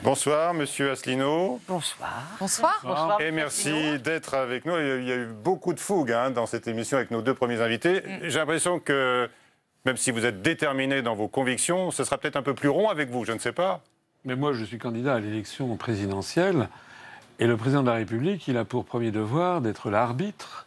Bonsoir, monsieur Asselineau. Bonsoir. Bonsoir. Bonsoir. Et merci d'être avec nous. Il y a eu beaucoup de fougue dans cette émission avec nos deux premiers invités. J'ai l'impression que, même si vous êtes déterminé dans vos convictions, ce sera peut-être un peu plus rond avec vous, je ne sais pas. Mais moi, je suis candidat à l'élection présidentielle. Et le président de la République, il a pour premier devoir d'être l'arbitre.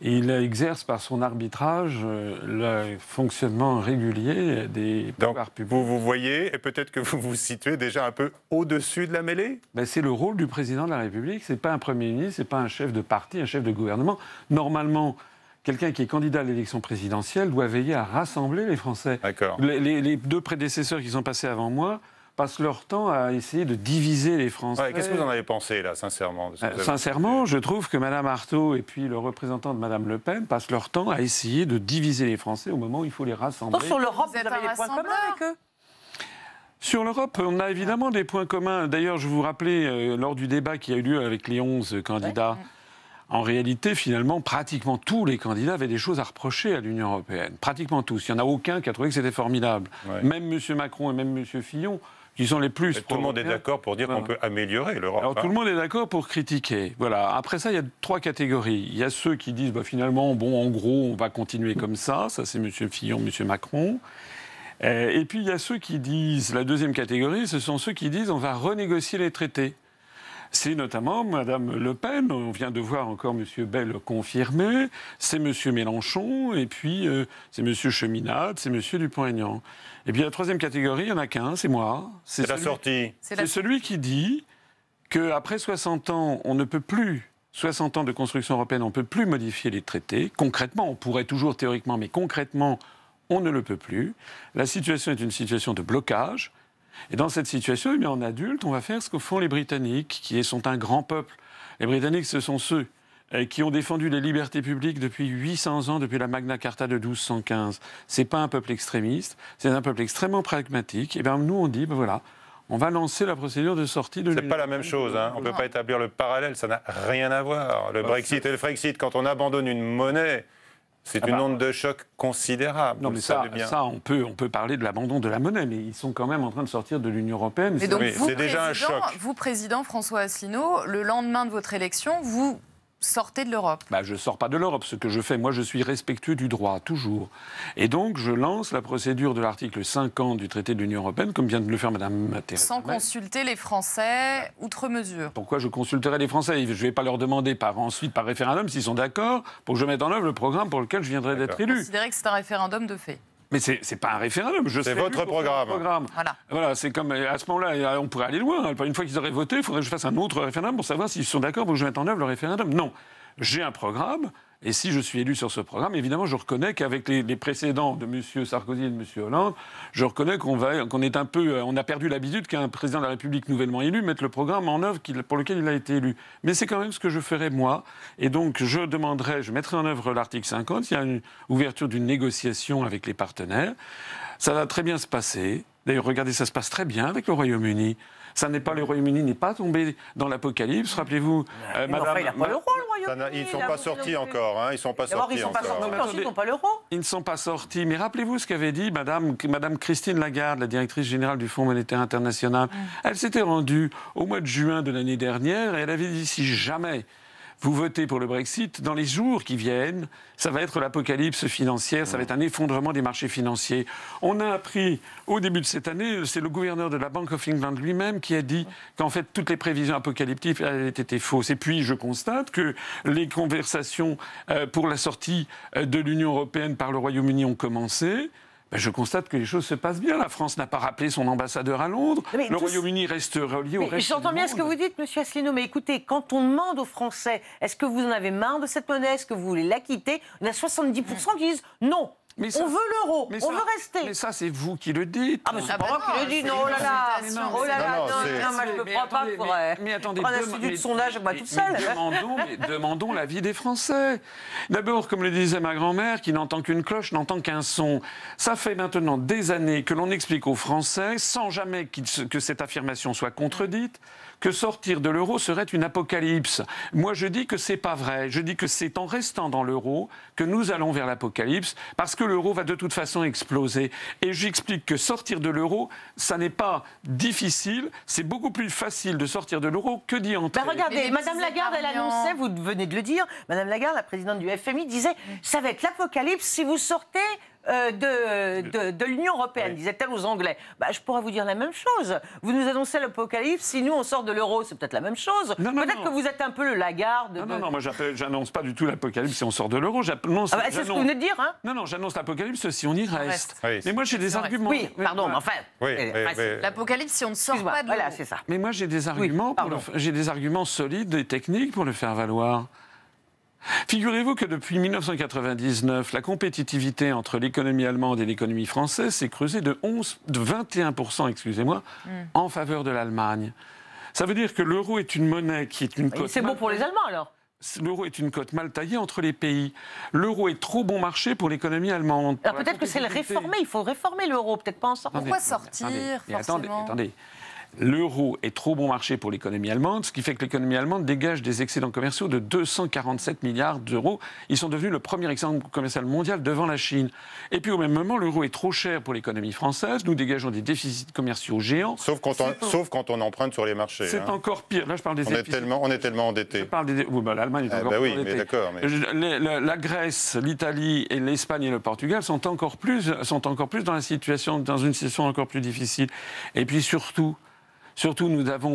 Et il exerce par son arbitrage le fonctionnement régulier des pouvoirs publics. Vous voyez, et peut-être que vous vous situez déjà un peu au-dessus de la mêlée. C'est le rôle du président de la République. Ce n'est pas un Premier ministre, ce n'est pas un chef de parti, un chef de gouvernement. Normalement, quelqu'un qui est candidat à l'élection présidentielle doit veiller à rassembler les Français. D'accord. Les deux prédécesseurs qui sont passés avant moi passent leur temps à essayer de diviser les Français. Ouais, qu'est-ce que vous en avez pensé, là, sincèrement Sincèrement, je trouve que Mme Arthaud et puis le représentant de Mme Le Pen passent leur temps à essayer de diviser les Français au moment où il faut les rassembler. Sur l'Europe, vous avez des points communs avec eux? Sur l'Europe, on a évidemment des points communs. D'ailleurs, je vous rappelais, lors du débat qui a eu lieu avec les 11 candidats, en réalité, finalement, pratiquement tous les candidats avaient des choses à reprocher à l'Union européenne. Pratiquement tous. Il n'y en a aucun qui a trouvé que c'était formidable. Ouais. Même M. Macron et même M. Fillon, qui sont les plus... Tout le monde est d'accord pour dire qu'on peut améliorer l'Europe. Alors tout le monde est d'accord pour critiquer. Voilà. Après ça, il y a trois catégories. Il y a ceux qui disent, finalement, en gros, on va continuer comme ça. Ça, c'est M. Fillon, M. Macron. Et puis, il y a ceux qui disent... La deuxième catégorie, ce sont ceux qui disent, on va renégocier les traités. C'est notamment Mme Le Pen, on vient de voir encore M. Bay le confirmer, c'est M. Mélenchon, et puis c'est M. Cheminade, c'est M. Dupont-Aignan. Et puis la troisième catégorie, il n'y en a qu'un, c'est moi. C'est la sortie. C'est celui qui dit qu'après 60 ans, on ne peut plus, 60 ans de construction européenne, on ne peut plus modifier les traités. Concrètement, on pourrait toujours théoriquement, mais concrètement, on ne le peut plus. La situation est une situation de blocage. Et dans cette situation, en adulte, on va faire ce que font les Britanniques, qui sont un grand peuple. Les Britanniques, ce sont ceux qui ont défendu les libertés publiques depuis 800 ans, depuis la Magna Carta de 1215. Ce n'est pas un peuple extrémiste, c'est un peuple extrêmement pragmatique. Et bien nous, on dit, voilà, on va lancer la procédure de sortie de l'Union. C'est pas la même chose, on ne peut pas établir le parallèle, ça n'a rien à voir. Le Brexit et le Frexit, quand on abandonne une monnaie, c'est une onde de choc considérable. Non, mais ça, on peut parler de l'abandon de la monnaie, mais ils sont quand même en train de sortir de l'Union européenne. Mais donc, c'est déjà un choc. Vous, président François Asselineau, le lendemain de votre élection, vous sortez de l'Europe. Je ne sors pas de l'Europe. Ce que je fais, moi, je suis respectueux du droit, toujours. Et donc, je lance la procédure de l'article 50 du traité de l'Union européenne, comme vient de le faire Mme Theresa May. Sans consulter les Français, outre mesure. Pourquoi je consulterai les Français? Je ne vais pas leur demander ensuite par référendum s'ils sont d'accord pour que je mette en œuvre le programme pour lequel je viendrai d'être élu. Vous considérez que c'est un référendum de fait? Mais c'est pas un référendum. C'est votre programme. Voilà, c'est comme à ce moment-là, on pourrait aller loin. Une fois qu'ils auraient voté, il faudrait que je fasse un autre référendum pour savoir s'ils sont d'accord pour que je mette en œuvre le référendum. Non, j'ai un programme. Et si je suis élu sur ce programme, évidemment, je reconnais qu'avec les précédents de M. Sarkozy et de M. Hollande, je reconnais qu'on est un peu... On a perdu l'habitude qu'un président de la République nouvellement élu mette le programme en œuvre pour lequel il a été élu. Mais c'est quand même ce que je ferai, moi. Et donc, je mettrai en œuvre l'article 50. Il y a une ouverture d'une négociation avec les partenaires. Ça va très bien se passer. D'ailleurs, regardez, ça se passe très bien avec le Royaume-Uni. Le Royaume-Uni n'est pas tombé dans l'apocalypse. Rappelez-vous, madame... il n'a pas l'euro, le Royaume-Uni. Ils ne sont pas sortis encore. Ils ne sont pas sortis encore. Ensuite, ils n'ont pas l'euro. Ils ne sont pas sortis. Mais rappelez-vous ce qu'avait dit madame Christine Lagarde, la directrice générale du Fonds monétaire international. Elle s'était rendue au mois de juin de l'année dernière et elle avait dit, si jamais vous votez pour le Brexit, dans les jours qui viennent, ça va être l'apocalypse financière, ça va être un effondrement des marchés financiers. On a appris au début de cette année, c'est le gouverneur de la Bank of England lui-même qui a dit qu'en fait toutes les prévisions apocalyptiques avaient été fausses. Et puis je constate que les conversations pour la sortie de l'Union européenne par le Royaume-Uni ont commencé. Je constate que les choses se passent bien. La France n'a pas rappelé son ambassadeur à Londres. Le Royaume-Uni reste relié au reste. J'entends bien ce que vous dites, M. Asselineau, mais écoutez, quand on demande aux Français, est-ce que vous en avez marre de cette monnaie, est-ce que vous voulez la quitter, il y en a 70% qui disent non. Mais ça, on veut l'euro, on veut rester. Mais ça, c'est vous qui le dites. Ah, mais c'est pas moi qui le dis, non, oh là là, non, moi je ne me prends pas pour prendre un institut de sondage avec moi toute seule. Demandons l'avis des Français. D'abord, comme le disait ma grand-mère, qui n'entend qu'une cloche, n'entend qu'un son. Ça fait maintenant des années que l'on explique aux Français, sans jamais que cette affirmation soit contredite, que sortir de l'euro serait une apocalypse. Moi, je dis que c'est pas vrai. Je dis que c'est en restant dans l'euro que nous allons vers l'apocalypse, parce que l'euro va de toute façon exploser. Et j'explique que sortir de l'euro, ça n'est pas difficile, c'est beaucoup plus facile de sortir de l'euro que d'y entrer. Ben regardez, Madame Lagarde, elle annonçait, vous venez de le dire, Madame Lagarde, la présidente du FMI, disait ça va être l'apocalypse si vous sortez de l'Union européenne, disait-elle aux Anglais. Bah, je pourrais vous dire la même chose. Vous nous annoncez l'apocalypse, si nous on sort de l'euro, c'est peut-être la même chose. Peut-être que vous êtes un peu le Lagarde. Non, moi j'annonce pas du tout l'apocalypse si on sort de l'euro. C'est ce que vous venez de dire, hein? Non, j'annonce l'apocalypse si on y reste. Oui. Mais moi j'ai des arguments. Oui, pardon, enfin. L'apocalypse, si on ne sort pas de l'euro. Voilà, c'est ça. Mais moi j'ai des arguments, j'ai des arguments solides et techniques pour le faire valoir. Figurez-vous que depuis 1999, la compétitivité entre l'économie allemande et l'économie française s'est creusée de 21%, excusez-moi, en faveur de l'Allemagne. Ça veut dire que l'euro est une monnaie qui est une cote. C'est bon pour les Allemands alors? L'euro est une cote mal taillée entre les pays. L'euro est trop bon marché pour l'économie allemande. Alors peut-être que c'est le réformer, il faut réformer l'euro, peut-être pas en sortir. Pourquoi sortir, forcément? Attendez. L'euro est trop bon marché pour l'économie allemande, ce qui fait que l'économie allemande dégage des excédents commerciaux de 247 milliards d'euros. Ils sont devenus le premier excédent commercial mondial devant la Chine. Et puis au même moment, l'euro est trop cher pour l'économie française. Nous dégageons des déficits commerciaux géants. Sauf quand on emprunte sur les marchés. C'est encore pire. Là, je parle des déficits. On est tellement endettés. L'Allemagne est encore plus endettée. Mais d'accord. Mais... La Grèce, l'Italie, et l'Espagne et le Portugal sont encore plus dans une situation encore plus difficile. Et puis surtout,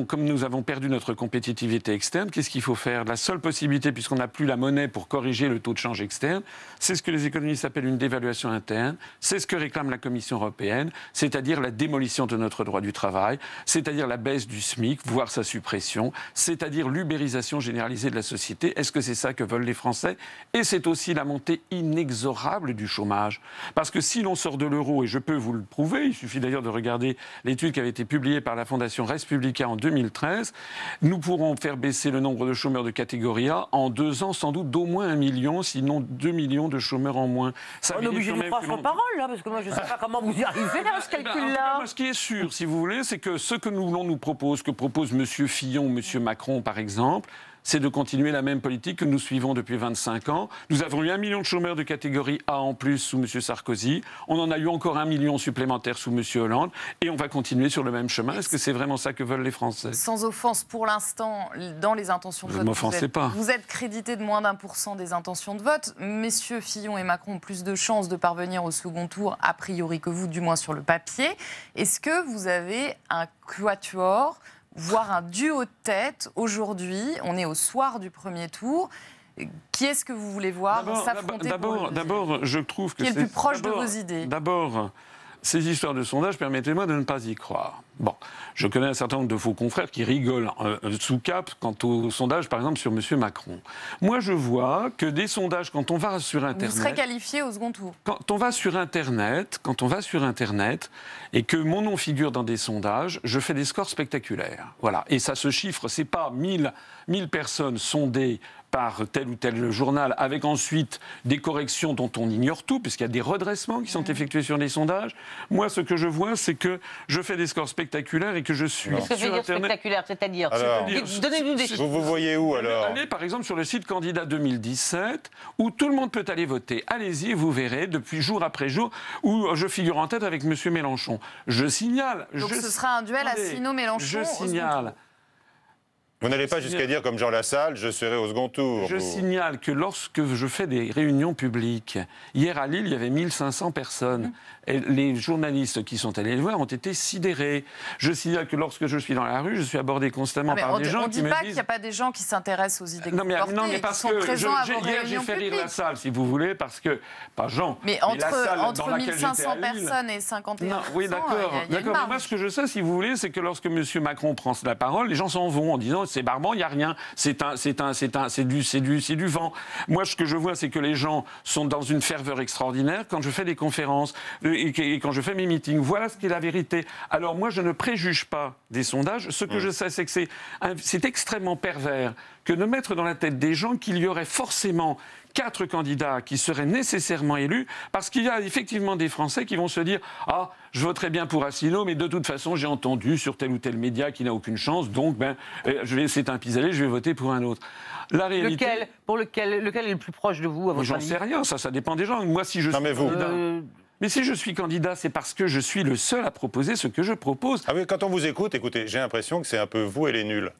comme nous avons perdu notre compétitivité externe, qu'est-ce qu'il faut faire? La seule possibilité, puisqu'on n'a plus la monnaie pour corriger le taux de change externe, c'est ce que les économistes appellent une dévaluation interne, c'est ce que réclame la Commission européenne, c'est-à-dire la démolition de notre droit du travail, c'est-à-dire la baisse du SMIC, voire sa suppression, c'est-à-dire l'ubérisation généralisée de la société. Est-ce que c'est ça que veulent les Français? Et c'est aussi la montée inexorable du chômage. Parce que si l'on sort de l'euro, et je peux vous le prouver, il suffit d'ailleurs de regarder l'étude qui avait été publiée par la Fondation Respublica en 2013, nous pourrons faire baisser le nombre de chômeurs de catégorie A en 2 ans, sans doute d'au moins 1 million, sinon 2 millions de chômeurs en moins. Ça on est obligé de croire sur parole, là, parce que moi, je ne sais pas comment vous y arrivez à ce calcul-là. Ce qui est sûr, si vous voulez, c'est que ce que nous propose, que propose M. Fillon ou M. Macron, par exemple, c'est de continuer la même politique que nous suivons depuis 25 ans. Nous avons eu 1 million de chômeurs de catégorie A en plus sous M. Sarkozy. On en a eu encore 1 million supplémentaire sous M. Hollande. Et on va continuer sur le même chemin. Est-ce que c'est vraiment ça que veulent les Français? Sans offense, pour l'instant, dans les intentions de vote, vous êtes crédité de moins d'1% des intentions de vote. Messieurs Fillon et Macron ont plus de chances de parvenir au second tour, a priori, que vous, du moins sur le papier. Est-ce que vous avez un quatuor, voire un duo de tête aujourd'hui? On est au soir du premier tour. Qui est-ce que vous voulez voir s'affronter? D'abord, je trouve que qui est le plus proche de vos idées? D'abord, ces histoires de sondage, permettez-moi de ne pas y croire. Bon, je connais un certain nombre de vos confrères qui rigolent sous cap quant au sondage, par exemple, sur M. Macron. Moi, je vois que des sondages, quand on va sur Internet... Vous serez qualifié au second tour. Quand on va sur Internet, et que mon nom figure dans des sondages, je fais des scores spectaculaires. Voilà. Et ça se chiffre, c'est pas 1000 personnes sondées par tel ou tel journal, avec ensuite des corrections dont on ignore tout, puisqu'il y a des redressements qui sont effectués sur les sondages. Moi, ce que je vois, c'est que je fais des scores spectaculaires et que je suis sur Internet. Spectaculaire, c'est-à-dire donnez-nous des chiffres. Vous voyez où, alors? Allez, par exemple, sur le site Candidat 2017, où tout le monde peut aller voter. Allez-y, vous verrez, depuis jour après jour, où je figure en tête avec M. Mélenchon. Je signale... Donc ce sera un duel Asselineau-Mélenchon. Je signale... Vous n'allez pas jusqu'à dire, comme Jean Lassalle, je serai au second tour. Je signale que lorsque je fais des réunions publiques, hier à Lille, il y avait 1500 personnes. Et les journalistes qui sont allés le voir ont été sidérés. Je signale que lorsque je suis dans la rue, je suis abordé constamment par des gens qui me disent... On ne dit pas qu'il n'y a pas des gens qui s'intéressent aux idées que vous portez, non, mais parce que hier, j'ai fait rire la salle, si vous voulez, parce que... Pas Jean. Mais entre 1500 personnes et 51%, oui, d'accord. Mais moi, ce que je sais, si vous voulez, c'est que lorsque M. Macron prend la parole, les gens s'en vont en disant... C'est barbant, il n'y a rien. C'est du vent. Moi, ce que je vois, c'est que les gens sont dans une ferveur extraordinaire quand je fais des conférences et quand je fais mes meetings. Voilà ce qui est la vérité. Alors moi, je ne préjuge pas des sondages. Ce que je sais, c'est que c'est extrêmement pervers que de mettre dans la tête des gens qu'il y aurait forcément 4 candidats qui seraient nécessairement élus, parce qu'il y a effectivement des Français qui vont se dire « Ah, je voterai bien pour Asselineau, mais de toute façon, j'ai entendu sur tel ou tel média qu'il n'a aucune chance, donc c'est un pis-aller, je vais voter pour un autre. » La réalité... Lequel est le plus proche de vous, à votre J'en avis? sais rien, ça dépend des gens. Moi, si je suis candidat... Mais si je suis candidat, c'est parce que je suis le seul à proposer ce que je propose. Ah oui, quand on vous écoute, écoutez, j'ai l'impression que c'est un peu vous et les nuls.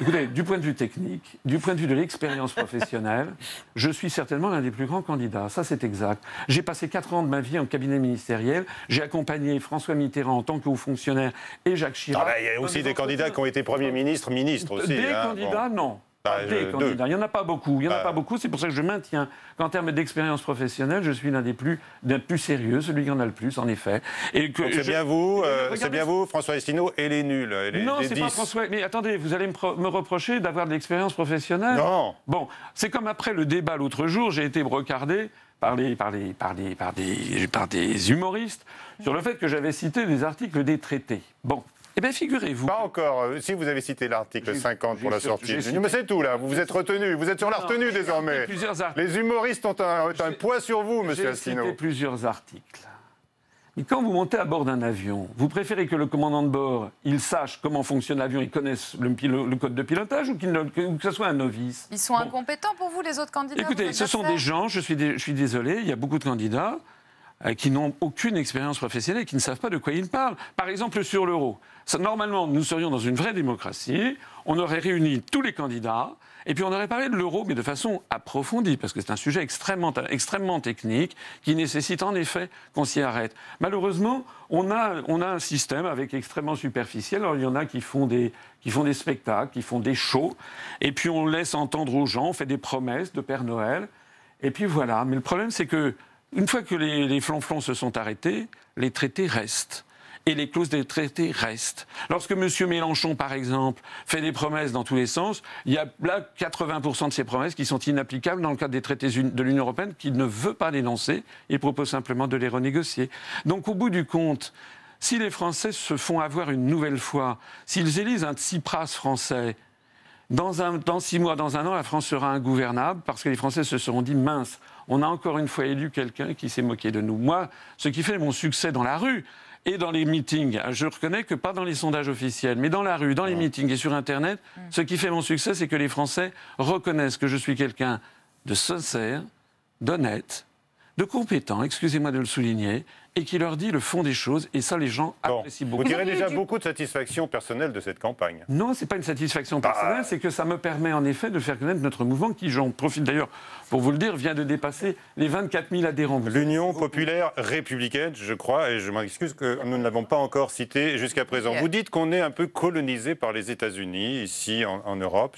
Écoutez, du point de vue technique, du point de vue de l'expérience professionnelle, je suis certainement l'un des plus grands candidats. Ça, c'est exact. J'ai passé 4 ans de ma vie en cabinet ministériel. J'ai accompagné François Mitterrand en tant que haut fonctionnaire et Jacques Chirac. Il y a aussi des candidats qui ont été premiers ministres aussi. Des candidats, non. Des candidats. Il n'y en a pas beaucoup. Il y en a pas beaucoup. C'est pour ça que je maintiens qu'en termes d'expérience professionnelle, je suis l'un des plus sérieux, celui qui en a le plus, en effet. C'est bien vous, François Asselineau, et les nuls. Non, c'est pas François. Mais attendez, vous allez me reprocher d'avoir de l'expérience professionnelle? Non. Bon, c'est comme après le débat l'autre jour, j'ai été recardé par des humoristes sur le fait que j'avais cité des articles des traités. Bon. Eh bien, figurez-vous... Pas encore. Si vous avez cité l'article 50 pour la sortie de l'Union, mais c'est tout, là. Vous vous êtes retenu. Vous êtes sur la retenue, désormais. Les humoristes ont un poids sur vous, monsieur Asselineau. J'ai cité plusieurs articles. Mais quand vous montez à bord d'un avion, vous préférez que le commandant de bord, il sache comment fonctionne l'avion, il connaisse le code de pilotage, ou que ce soit un novice? Ils sont incompétents pour vous, les autres candidats? Écoutez, ce sont des gens, je suis désolé, il y a beaucoup de candidats qui n'ont aucune expérience professionnelle et qui ne savent pas de quoi ils parlent. Par exemple, sur l'euro. Normalement, nous serions dans une vraie démocratie, on aurait réuni tous les candidats, et puis on aurait parlé de l'euro, mais de façon approfondie, parce que c'est un sujet extrêmement technique, qui nécessite en effet qu'on s'y arrête. Malheureusement, on a un système avec extrêmement superficiel. Alors il y en a qui font des spectacles, qui font des shows, et puis on laisse entendre aux gens, on fait des promesses de Père Noël, et puis voilà. Mais le problème, c'est que une fois que les flonflons se sont arrêtés, les traités restent. Et les clauses des traités restent. Lorsque M. Mélenchon, par exemple, fait des promesses dans tous les sens, il y a là 80% de ces promesses qui sont inapplicables dans le cadre des traités de l'Union européenne, qu'il ne veut pas dénoncer. Il propose simplement de les renégocier. Donc, au bout du compte, si les Français se font avoir une nouvelle fois, s'ils élisent un Tsipras français, dans 6 mois, dans 1 an, la France sera ingouvernable parce que les Français se seront dit « mince, on a encore une fois élu quelqu'un qui s'est moqué de nous ». Moi, ce qui fait mon succès dans la rue et dans les meetings, je reconnais que pas dans les sondages officiels, mais dans la rue, dans les meetings et sur Internet, ce qui fait mon succès, c'est que les Français reconnaissent que je suis quelqu'un de sincère, d'honnête, de compétent, excusez-moi de le souligner, et qui leur dit le fond des choses, et ça, les gens apprécient beaucoup. Vous tirez déjà beaucoup de satisfaction personnelle de cette campagne. Non, c'est pas une satisfaction personnelle, c'est que ça me permet en effet de faire connaître notre mouvement, qui, j'en profite d'ailleurs pour vous le dire, vient de dépasser les 24 000 adhérents. L'Union populaire républicaine, je crois, et je m'excuse que nous ne l'avons pas encore cité jusqu'à présent. Vous dites qu'on est un peu colonisé par les États-Unis, ici en Europe,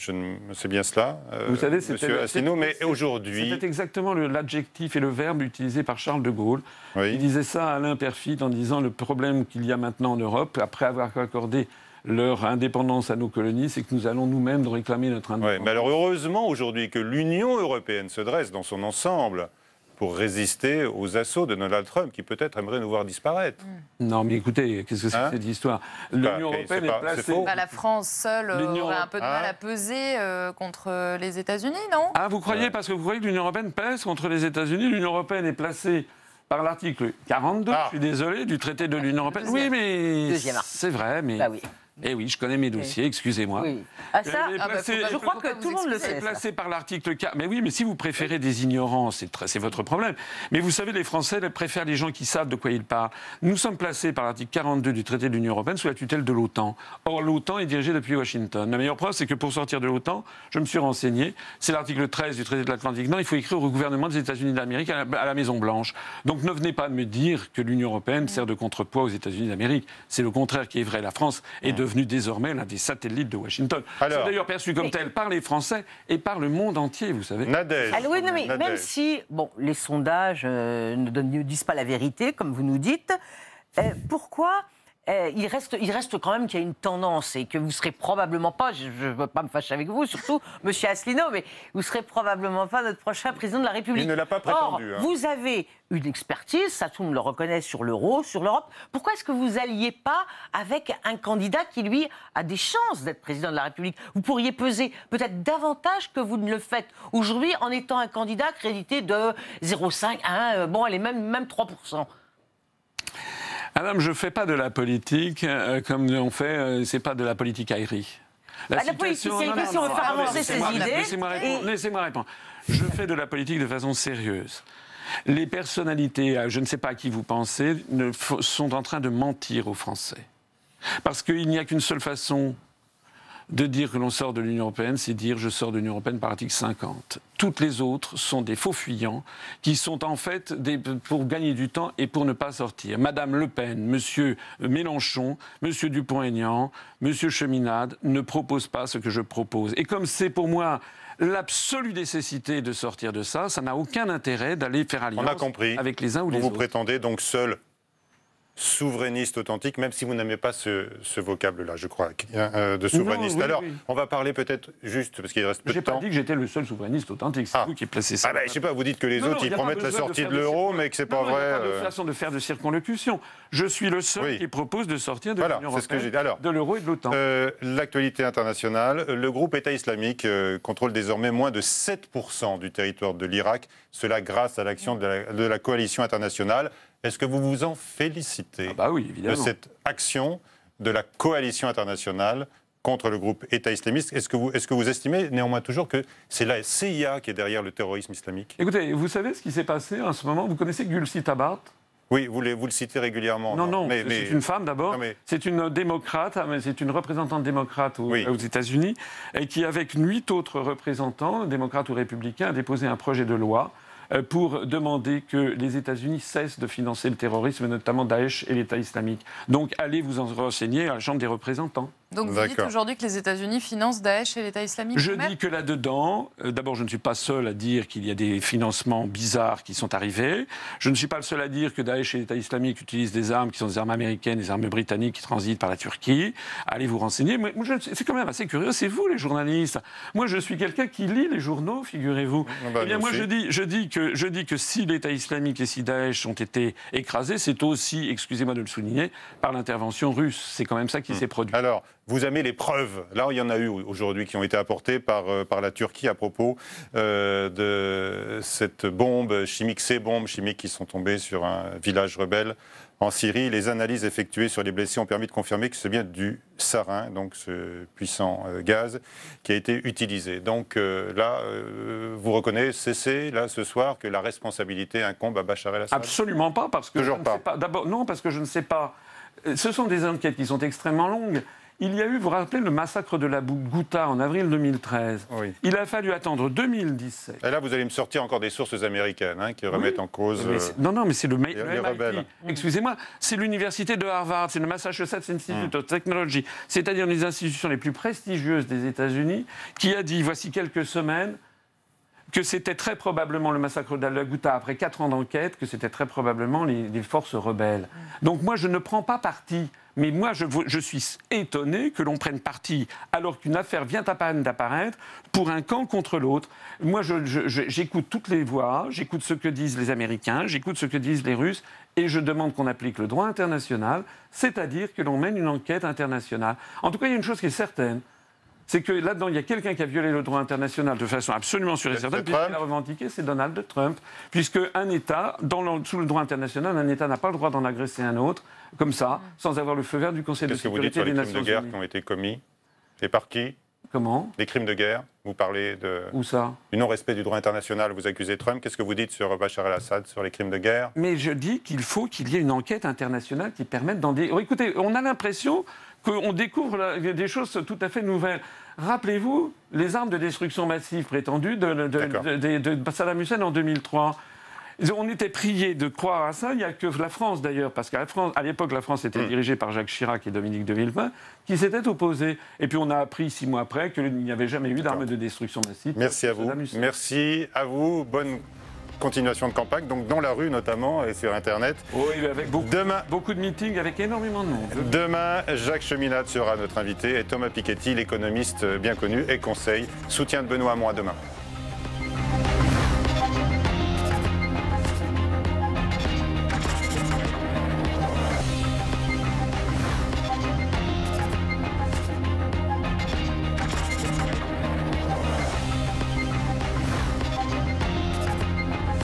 c'est bien cela, vous savez, monsieur Asselineau, mais aujourd'hui... C'était exactement l'adjectif et le verbe utilisé par Charles de Gaulle. Oui. Il disait ça à Alain Perfit en disant le problème qu'il y a maintenant en Europe, après avoir accordé leur indépendance à nos colonies, c'est que nous allons nous-mêmes réclamer notre indépendance. Oui, mais alors heureusement aujourd'hui que l'Union européenne se dresse dans son ensemble pour résister aux assauts de Donald Trump, qui peut-être aimerait nous voir disparaître. Non, mais écoutez, qu'est-ce que c'est que cette histoire? L'Union européenne est placée... la France seule aurait un peu de mal à peser contre les États-Unis, non? Ah, vous croyez, parce que vous croyez que l'Union européenne pèse contre les États-Unis? L'Union européenne est placée par l'article 42, je suis désolé, du traité de l'Union européenne. Oui, mais c'est vrai, mais... Bah oui. Eh oui, je connais mes dossiers, excusez-moi. Oui. Ah, ça, je crois que tout le monde le sait. Placé par l'article 4. Mais oui, mais si vous préférez des ignorants, c'est votre problème. Mais vous savez, les Français préfèrent les gens qui savent de quoi ils parlent. Nous sommes placés par l'article 42 du traité de l'Union européenne sous la tutelle de l'OTAN. Or, l'OTAN est dirigée depuis Washington. La meilleure preuve, c'est que pour sortir de l'OTAN, je me suis renseigné, c'est l'article 13 du traité de l'Atlantique Nord, il faut écrire au gouvernement des États-Unis d'Amérique à la Maison-Blanche. Donc ne venez pas de me dire que l'Union européenne sert de contrepoids aux États-Unis d'Amérique. C'est le contraire qui est vrai. La France est devenue désormais l'un des satellites de Washington. C'est d'ailleurs perçu comme tel par les Français et par le monde entier, vous savez. Nadège. Alors, oui, non, mais même si les sondages ne disent pas la vérité, comme vous nous dites, pourquoi il reste quand même qu'il y a une tendance et que vous ne serez probablement pas, je ne veux pas me fâcher avec vous, surtout M. Asselineau, mais vous ne serez probablement pas notre prochain président de la République. Il ne l'a pas prétendu. Or, vous avez une expertise, ça tout le monde le reconnaît, sur l'euro, sur l'Europe. Pourquoi est-ce que vous n'alliez pas avec un candidat qui, lui, a des chances d'être président de la République? Vous pourriez peser peut-être davantage que vous ne le faites aujourd'hui en étant un candidat crédité de 0,5 à 1, bon, allez, même 3%. Madame, je ne fais pas de la politique comme on fait, c'est pas de la politique aérie. La politique, c'est une question de faire avancer ses idées. Laissez-moi répondre. Je fais de la politique de façon sérieuse. Les personnalités, je ne sais pas à qui vous pensez, sont en train de mentir aux Français. Parce qu'il n'y a qu'une seule façon de dire que l'on sort de l'Union européenne, c'est dire je sors de l'Union européenne par article 50. Toutes les autres sont des faux fuyants qui sont en fait pour gagner du temps et pour ne pas sortir. Madame Le Pen, Monsieur Mélenchon, Monsieur Dupont-Aignan, Monsieur Cheminade ne proposent pas ce que je propose. Et comme c'est pour moi l'absolue nécessité de sortir de ça, ça n'a aucun intérêt d'aller faire alliance avec les uns ou les autres. Vous prétendez donc seul souverainiste authentique, même si vous n'aimez pas ce vocable-là, je crois, de souverainiste. Non, oui, alors, oui. on va parler peut-être juste, parce qu'il reste peu de temps. J'ai pas dit que j'étais le seul souverainiste authentique, c'est vous qui placez ça. Ah ben, je sais pas, vous dites que les autres, ils promettent la sortie de l'euro, mais que c'est pas vrai. Il n'y a pas de façon de faire de circonlocution. Je suis le seul qui propose de sortir de l'Union européenne, de l'euro et de l'OTAN. L'actualité internationale, le groupe État islamique contrôle désormais moins de 7% du territoire de l'Irak, cela grâce à l'action de la coalition internationale. Est-ce que vous vous en félicitez oui, de cette action de la coalition internationale contre le groupe État islamiste? Est-ce que vous estimez néanmoins toujours que c'est la CIA qui est derrière le terrorisme islamique? Écoutez, vous savez ce qui s'est passé en ce moment? Vous connaissez Gulsi Tabat? Oui, vous le citez régulièrement. Non, c'est une femme d'abord. C'est une démocrate, c'est une représentante démocrate aux États-Unis, et qui, avec 8 autres représentants, démocrates ou républicains, a déposé un projet de loi pour demander que les États-Unis cessent de financer le terrorisme, notamment Daesh et l'État islamique. Donc allez vous en renseigner à la Chambre des représentants. Donc vous dites aujourd'hui que les États-Unis financent Daesh et l'État islamique? Je dis que là-dedans, d'abord je ne suis pas seul à dire qu'il y a des financements bizarres qui sont arrivés. Je ne suis pas le seul à dire que Daesh et l'État islamique utilisent des armes qui sont des armes américaines, des armes britanniques qui transitent par la Turquie. Allez vous renseigner. C'est quand même assez curieux, c'est vous les journalistes. Moi je suis quelqu'un qui lit les journaux, figurez-vous. Eh bien moi je dis que si l'État islamique et si Daesh ont été écrasés, c'est aussi, excusez-moi de le souligner, par l'intervention russe. C'est quand même ça qui s'est produit. Alors, vous avez les preuves. Là, il y en a eu aujourd'hui qui ont été apportées par la Turquie à propos de cette bombe chimique, ces bombes chimiques qui sont tombées sur un village rebelle en Syrie. Les analyses effectuées sur les blessés ont permis de confirmer que c'est bien du sarin, donc ce puissant gaz, qui a été utilisé. Donc là, vous reconnaissez, là, ce soir, que la responsabilité incombe à Bachar el-Assad? Absolument pas, parce que Toujours pas. D'abord, non, parce que je ne sais pas. Ce sont des enquêtes qui sont extrêmement longues. Il y a eu, vous vous rappelez, le massacre de la Ghouta en avril 2013. Oui. Il a fallu attendre 2017. Et là, vous allez me sortir encore des sources américaines qui remettent en cause... Non, mais c'est le les rebelles. Excusez-moi, c'est l'université de Harvard, c'est le Massachusetts Institute of Technology, c'est-à-dire une des institutions les plus prestigieuses des États-Unis, qui a dit, voici quelques semaines, que c'était très probablement le massacre de la Ghouta, après 4 ans d'enquête, que c'était très probablement les forces rebelles. Donc moi, je ne prends pas parti. Mais moi, je suis étonné que l'on prenne parti alors qu'une affaire vient à peine d'apparaître pour un camp contre l'autre. Moi, j'écoute toutes les voix, j'écoute ce que disent les Américains, j'écoute ce que disent les Russes, et je demande qu'on applique le droit international, c'est-à-dire que l'on mène une enquête internationale. En tout cas, il y a une chose qui est certaine, c'est que là-dedans, il y a quelqu'un qui a violé le droit international de façon absolument sûre et certaine, puisqu'il l'a revendiqué, c'est Donald Trump. Puisque un État, sous le droit international, un État n'a pas le droit d'en agresser un autre, comme ça, sans avoir le feu vert du Conseil de sécurité des Nations Unies. Qu'est-ce que vous dites sur les crimes de guerre qui ont été commis? Et par qui? Comment? Des crimes de guerre. Vous parlez Où ça? Du non-respect du droit international. Vous accusez Trump. Qu'est-ce que vous dites sur Bachar el-Assad, sur les crimes de guerre? Mais je dis qu'il faut qu'il y ait une enquête internationale qui permette d'en... Écoutez, on a l'impression qu'on découvre des choses tout à fait nouvelles. Rappelez-vous les armes de destruction massive prétendues de Saddam Hussein en 2003. On était priés de croire à ça. Il n'y a que la France, d'ailleurs, parce qu'à l'époque, la France était dirigée par Jacques Chirac et Dominique de Villepin, qui s'étaient opposés. Et puis on a appris 6 mois après qu'il n'y avait jamais eu d'armes de destruction massive. Merci à vous. Merci à vous. Bonne continuation de campagne, donc dans la rue notamment et sur Internet. Oui, avec beaucoup de meetings, avec énormément de monde. Demain, Jacques Cheminade sera notre invité et Thomas Piketty, l'économiste bien connu et conseil. Soutien de Benoît Hamon à demain.